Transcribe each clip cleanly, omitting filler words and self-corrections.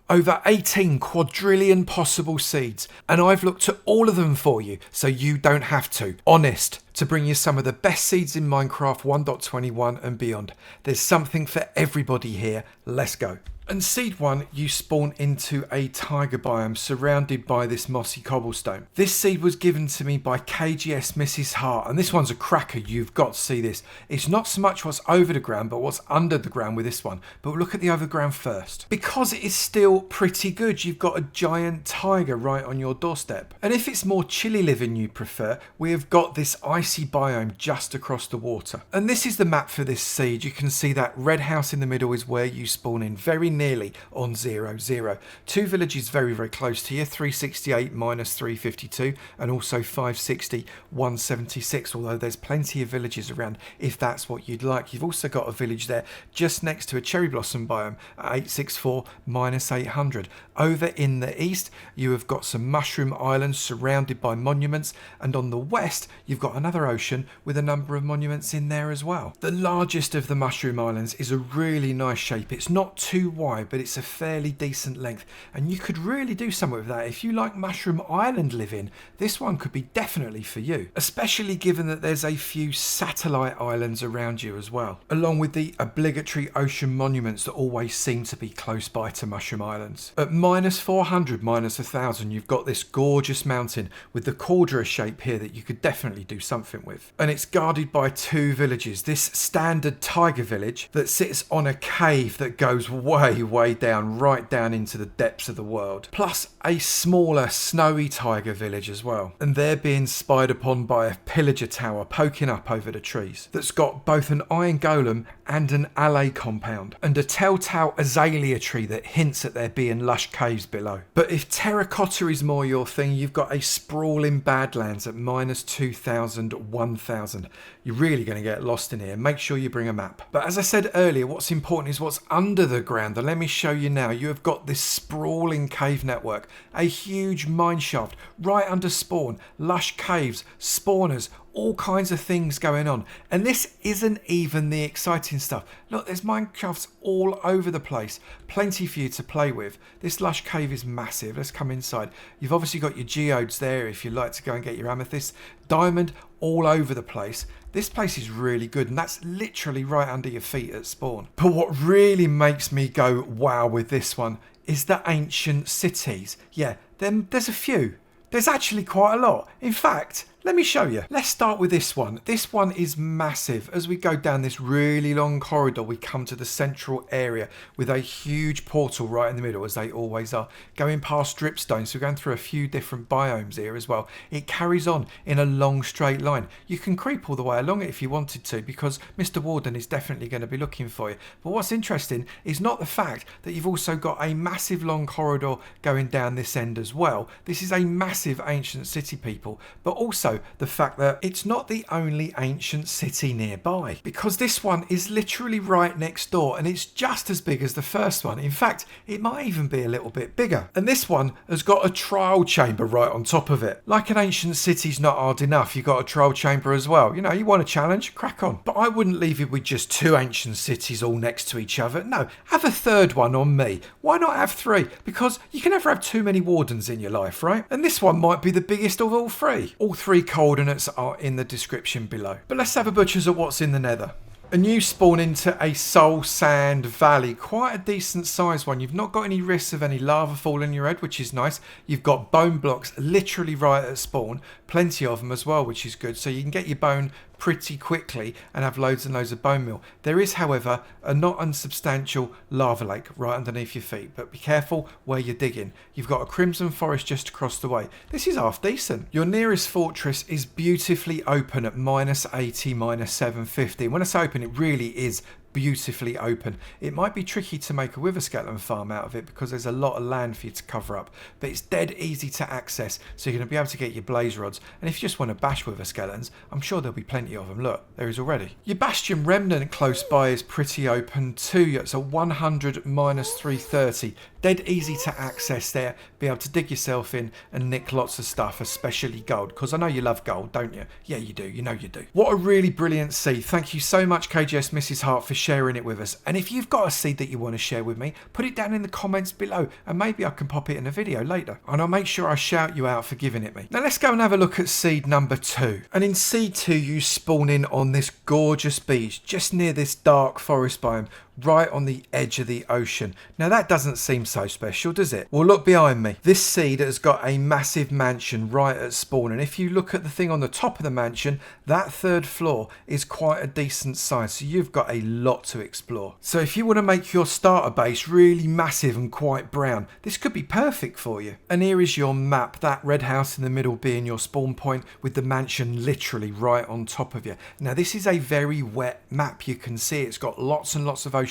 Over 18 quadrillion possible seeds, and I've looked at all of them for you so you don't have to. Honest. To bring you some of the best seeds in Minecraft 1.21 and beyond. There's something for everybody here. Let's go. And seed 1, you spawn into a taiga biome surrounded by this mossy cobblestone. This seed was given to me by KGSMrsHart, and this one's a cracker. You've got to see this. It's not so much what's over the ground, but what's under the ground with this one. But we'll look at the overground first. Because it is still pretty good, you've got a giant taiga right on your doorstep. And if it's more chilly living you prefer, we have got this icy biome just across the water. And this is the map for this seed. You can see that red house in the middle is where you spawn in, very nearly on 0, 2 villages very, very close to you, 368 minus 352, and also 560, 176, although there's plenty of villages around if that's what you'd like. You've also got a village there just next to a cherry blossom biome at 864 minus 800. Over in the east, you have got some mushroom islands surrounded by monuments, and on the west, you've got another ocean with a number of monuments in there as well. The largest of the mushroom islands is a really nice shape. It's not too wide, but it's a fairly decent length, and you could really do something with that. If you like mushroom island living, this one could be definitely for you, especially given that there's a few satellite islands around you as well, along with the obligatory ocean monuments that always seem to be close by to mushroom islands. At minus 400 minus 1000, you've got this gorgeous mountain with the cauldron shape here that you could definitely do something with, and it's guarded by 2 villages. This standard taiga village that sits on a cave that goes way down, right down into the depths of the world, plus a smaller snowy taiga village as well, and they're being spied upon by a pillager tower poking up over the trees that's got both an iron golem and an alley compound, and a telltale azalea tree that hints at there being lush caves below. But if terracotta is more your thing, you've got a sprawling badlands at minus 2000, 1000. You're really going to get lost in here. Make sure you bring a map. But as I said earlier, what's important is what's under the ground, and let me show you now. You have got this sprawling cave network, a huge mine shaft right under spawn, lush caves, spawners, all kinds of things going on. And this isn't even the exciting stuff. Look, there's mine shafts all over the place. Plenty for you to play with. This lush cave is massive. Let's come inside. You've obviously got your geodes there if you'd like to go and get your amethyst. Diamond all over the place. This place is really good, and that's literally right under your feet at spawn. But what really makes me go wow with this one is the ancient cities. Yeah, there's a few. There's actually quite a lot. In fact, let me show you. Let's start with this one. This one is massive. As we go down this really long corridor, we come to the central area with a huge portal right in the middle, as they always are, going past dripstone. So we're going through a few different biomes here as well. It carries on in a long straight line. You can creep all the way along it if you wanted to, because Mr. Warden is definitely going to be looking for you. But what's interesting is not the fact that you've also got a massive long corridor going down this end as well. This is a massive ancient city, people, but also the fact that it's not the only ancient city nearby, because this one is literally right next door, and it's just as big as the first one. In fact, it might even be a little bit bigger. And this one has got a trial chamber right on top of it. Like an ancient city's not hard enough, you've got a trial chamber as well. You know, you want a challenge, crack on. But I wouldn't leave it with just 2 ancient cities all next to each other. No, have a third one on me. Why not have 3? Because you can never have too many wardens in your life, right? And this one might be the biggest of all 3. All 3 coordinates are in the description below. But let's have a butcher's at what's in the nether. And you spawn into a soul sand valley, quite a decent sized one. You've not got any risks of any lava falling in your head, which is nice. You've got bone blocks literally right at spawn, plenty of them as well, which is good. So you can get your bone pretty quickly and have loads and loads of bone meal. There is, however, a not unsubstantial lava lake right underneath your feet, but be careful where you're digging. You've got a crimson forest just across the way. This is half decent. Your nearest fortress is beautifully open at minus 80, minus 750. And when I say open, it really is beautifully open. It might be tricky to make a wither skeleton farm out of it because there's a lot of land for you to cover up, but it's dead easy to access, so you're going to be able to get your blaze rods. And if you just want to bash wither skeletons, I'm sure there'll be plenty of them. Look, there is already. Your bastion remnant close by is pretty open too. It's a 100 minus 330. Dead easy to access there. Be able to dig yourself in and nick lots of stuff, especially gold, because I know you love gold, don't you? Yeah, you do. You know you do. What a really brilliant seed. Thank you so much, KGSMrsHart, for sharing it with us. And if you've got a seed that you want to share with me, put it down in the comments below and maybe I can pop it in a video later. And I'll make sure I shout you out for giving it me. Now let's go and have a look at seed number 2. And in seed 2, you spawn in on this gorgeous beach just near this dark forest biome, right on the edge of the ocean. Now that doesn't seem so special, does it? Well, look behind me. This seed has got a massive mansion right at spawn, and if you look at the thing on the top of the mansion, that 3rd floor is quite a decent size, so you've got a lot to explore. So if you want to make your starter base really massive and quite brown, this could be perfect for you. And here is your map, that red house in the middle being your spawn point with the mansion literally right on top of you. Now this is a very wet map. You can see it's got lots and lots of ocean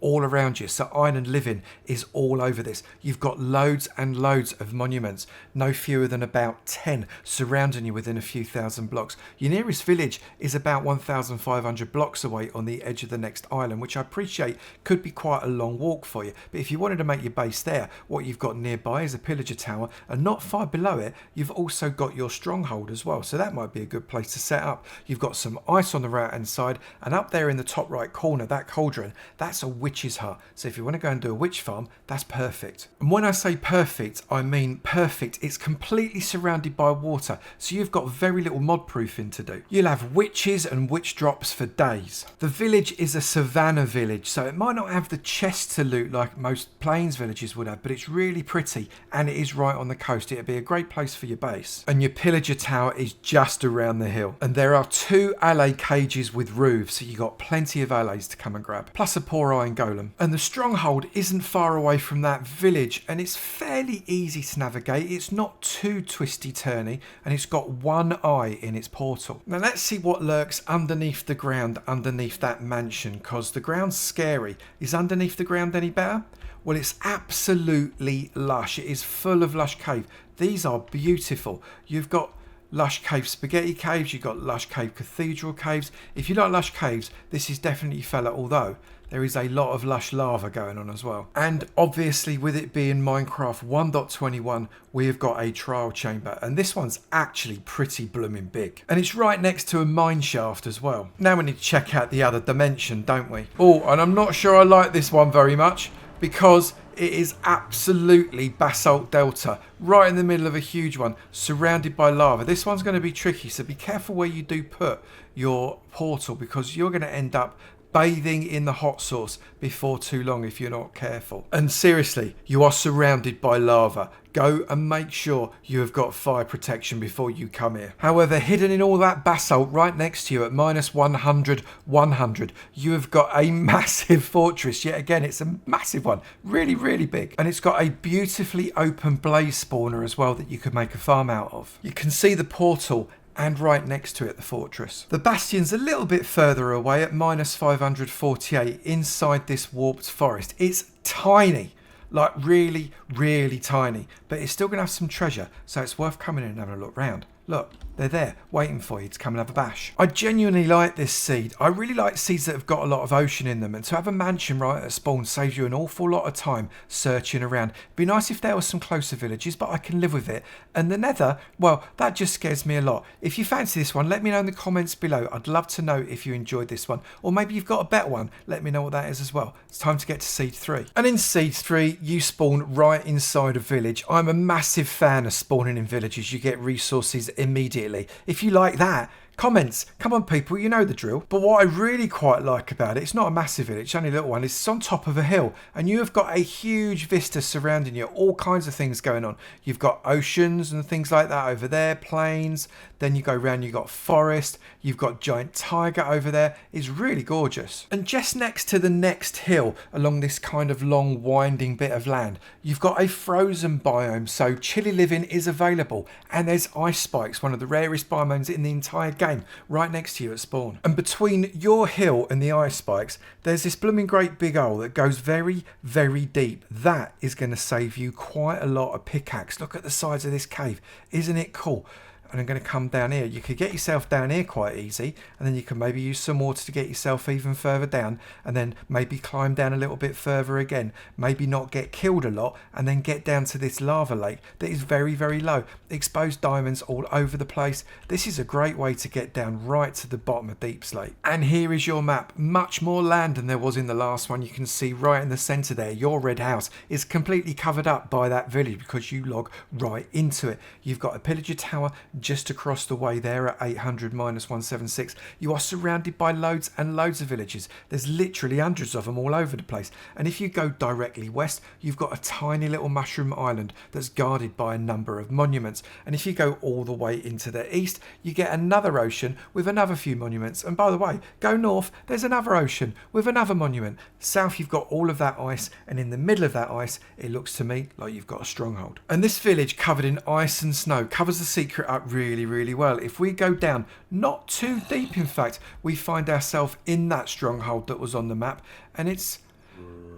all around you, so island living is all over this. You've got loads and loads of monuments, no fewer than about 10 surrounding you within a few thousand blocks. Your nearest village is about 1,500 blocks away on the edge of the next island, which I appreciate could be quite a long walk for you, but if you wanted to make your base there, what you've got nearby is a pillager tower, and not far below it you've also got your stronghold as well, so that might be a good place to set up. You've got some ice on the right hand side, and up there in the top right corner, that cauldron, that's a witch's hut. So if you want to go and do a witch farm, that's perfect. And when I say perfect, I mean perfect. It's completely surrounded by water, so you've got very little mod proofing to do. You'll have witches and witch drops for days. The village is a savannah village, so it might not have the chests to loot like most plains villages would have, but it's really pretty and it is right on the coast. It'd be a great place for your base. And your pillager tower is just around the hill. And there are 2 alley cages with roofs, so you got plenty of allays to come and grab, plus a poor iron golem. And the stronghold isn't far away from that village, and it's fairly easy to navigate. It's not too twisty turny, and it's got 1 eye in its portal. Now let's see what lurks underneath the ground, underneath that mansion, because the ground's scary. Is underneath the ground any better? Well, it's absolutely lush. It is full of lush cave. These are beautiful. You've got lush cave spaghetti caves, you've got lush cave cathedral caves. If you like lush caves, this is definitely your fella, although there is a lot of lush lava going on as well. And obviously with it being Minecraft 1.21, we have got a trial chamber, and this one's actually pretty blooming big. And it's right next to a mine shaft as well. Now we need to check out the other dimension, don't we? Oh, and I'm not sure I like this one very much, because it is absolutely basalt delta, right in the middle of a huge one, surrounded by lava. This one's going to be tricky, so be careful where you do put your portal, because you're going to end up bathing in the hot sauce before too long if you're not careful. And seriously, you are surrounded by lava. Go and make sure you have got fire protection before you come here. However, hidden in all that basalt right next to you at -100, 100, you have got a massive fortress. Yet again, it's a massive one. Really, really big. And it's got a beautifully open blaze spawner as well that you could make a farm out of. You can see the portal, and right next to it the fortress. The bastion's a little bit further away at -548 inside this warped forest. It's tiny, like really, really tiny, but it's still going to have some treasure, so it's worth coming in and having a look round. Look, they're there, waiting for you to come and have a bash. I genuinely like this seed. I really like seeds that have got a lot of ocean in them, and to have a mansion right at spawn saves you an awful lot of time searching around. It'd be nice if there were some closer villages, but I can live with it. And the nether, well, that just scares me a lot. If you fancy this one, let me know in the comments below. I'd love to know if you enjoyed this one, or maybe you've got a better one. Let me know what that is as well. It's time to get to seed 3. And in seed 3, you spawn right inside a village. I'm a massive fan of spawning in villages. You get resources immediately. If you like that, comments. Come on, people, you know the drill. But what I really quite like about it, it's not a massive village, it's only a little one, it's on top of a hill, and you have got a huge vista surrounding you, all kinds of things going on. You've got oceans and things like that over there, plains, then you go around, you've got forest, you've got giant tiger over there. It's really gorgeous. And just next to the next hill, along this kind of long winding bit of land, you've got a frozen biome, so chilly living is available, and there's ice spikes, one of the rarest biomes in the entire game, right next to you at spawn. And between your hill and the ice spikes, there's this blooming great big hole that goes very, very deep. That is going to save you quite a lot of pickaxe. Look at the size of this cave. Isn't it cool? and I'm going to come down here. You could get yourself down here quite easy, and then you can maybe use some water to get yourself even further down, and then maybe climb down a little bit further again, maybe not get killed a lot, and then get down to this lava lake that is very, very low. Exposed diamonds all over the place. This is a great way to get down right to the bottom of Deep Slate. And here is your map. Much more land than there was in the last one. You can see right in the center there, your red house is completely covered up by that village because you log right into it. You've got a pillager tower just across the way there at 800 minus 176. You are surrounded by loads and loads of villages. There's literally hundreds of them all over the place. And if you go directly west, you've got a tiny little mushroom island that's guarded by a number of monuments. And if you go all the way into the east, you get another ocean with another few monuments. And by the way, go north, there's another ocean with another monument. South, you've got all of that ice, and in the middle of that ice, it looks to me like you've got a stronghold. And this village covered in ice and snow covers the secret up really, really well. If we go down, not too deep in fact, we find ourselves in that stronghold that was on the map, and it's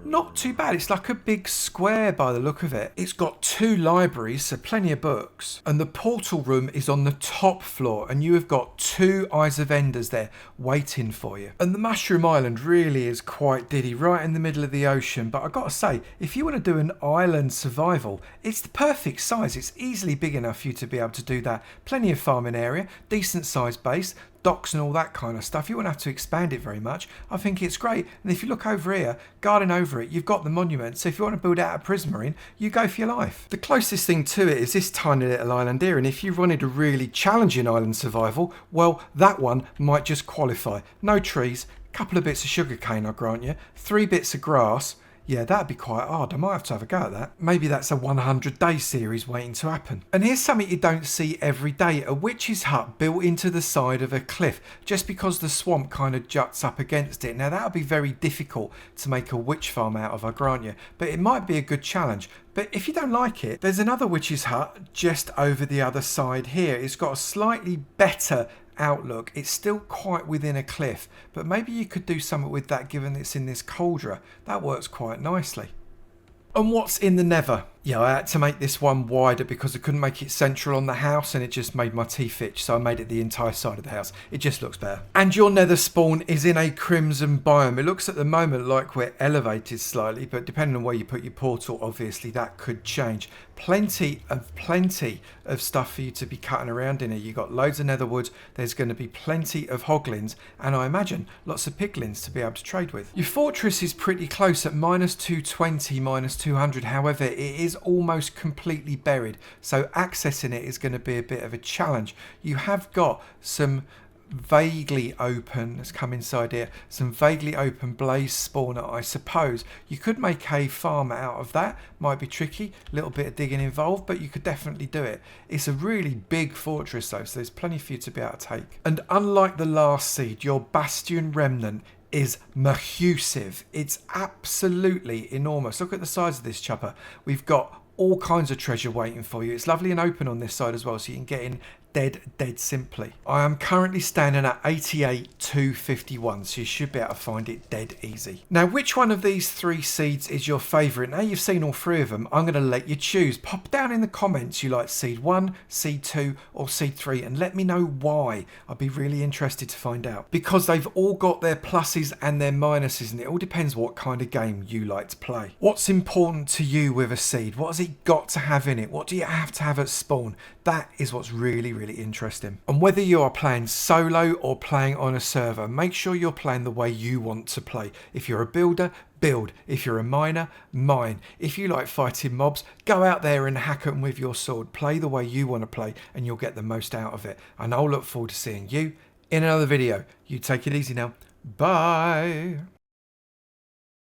not too bad. It's like a big square by the look of it. It's got 2 libraries, so plenty of books. And the portal room is on the top floor, and you have got 2 Eyes of Enders there waiting for you. And the Mushroom Island really is quite diddy, right in the middle of the ocean. But I gotta say, if you want to do an island survival, it's the perfect size. It's easily big enough for you to be able to do that. Plenty of farming area, decent sized base, docks and all that kind of stuff. You won't have to expand it very much. I think it's great. And if you look over here, guarding over it, you've got the monument. So if you want to build out a prismarine, you go for your life. The closest thing to it is this tiny little island here. And if you wanted a really challenging island survival, well, that one might just qualify. No trees, couple of bits of sugarcane, I grant you, 3 bits of grass. Yeah, that'd be quite hard. I might have a go at that. Maybe that's a 100-day series waiting to happen. And here's something you don't see every day. A witch's hut built into the side of a cliff just because the swamp kind of juts up against it. Now, that would be very difficult to make a witch farm out of, I grant you. But it might be a good challenge. But if you don't like it, there's another witch's hut just over the other side here. It's got a slightly better outlook. It's still quite within a cliff, but maybe you could do something with that given it's in this cauldron. That works quite nicely. And what's in the nether? Yeah, I had to make this one wider because I couldn't make it central on the house and it just made my teeth itch, so I made it the entire side of the house. It just looks better. And your nether spawn is in a crimson biome. It looks at the moment like we're elevated slightly, but depending on where you put your portal, obviously that could change. Plenty of stuff for you to be cutting around in here. You've got loads of nether wood, there's going to be plenty of hoglins, and I imagine lots of piglins to be able to trade with. Your fortress is pretty close at minus 220, minus 200, however, it is almost completely buried, so accessing it is going to be a bit of a challenge. You have got some vaguely open, let's come inside here, some vaguely open blaze spawner. I suppose you could make a farm out of that. Might be tricky, a little bit of digging involved, but you could definitely do it. It's a really big fortress though, so there's plenty for you to be able to take. And unlike the last seed, your bastion remnant is massive. It's absolutely enormous. Look at the size of this chopper. We've got all kinds of treasure waiting for you. It's lovely and open on this side as well, so you can get in dead simply. I am currently standing at 88,251, so you should be able to find it dead easy. Now, which one of these 3 seeds is your favourite? Now you've seen all 3 of them, I'm going to let you choose. Pop down in the comments you like seed 1, seed 2 or seed 3 and let me know why. I'd be really interested to find out, because they've all got their pluses and their minuses, and it all depends what kind of game you like to play. What's important to you with a seed? What has it got to have in it? What do you have to have at spawn? That is what's really interesting. And whether you are playing solo or playing on a server, make sure you're playing the way you want to play. If you're a builder, build. If you're a miner, mine. If you like fighting mobs, go out there and hack them with your sword. Play the way you want to play and you'll get the most out of it. And I'll look forward to seeing you in another video. You take it easy now. Bye.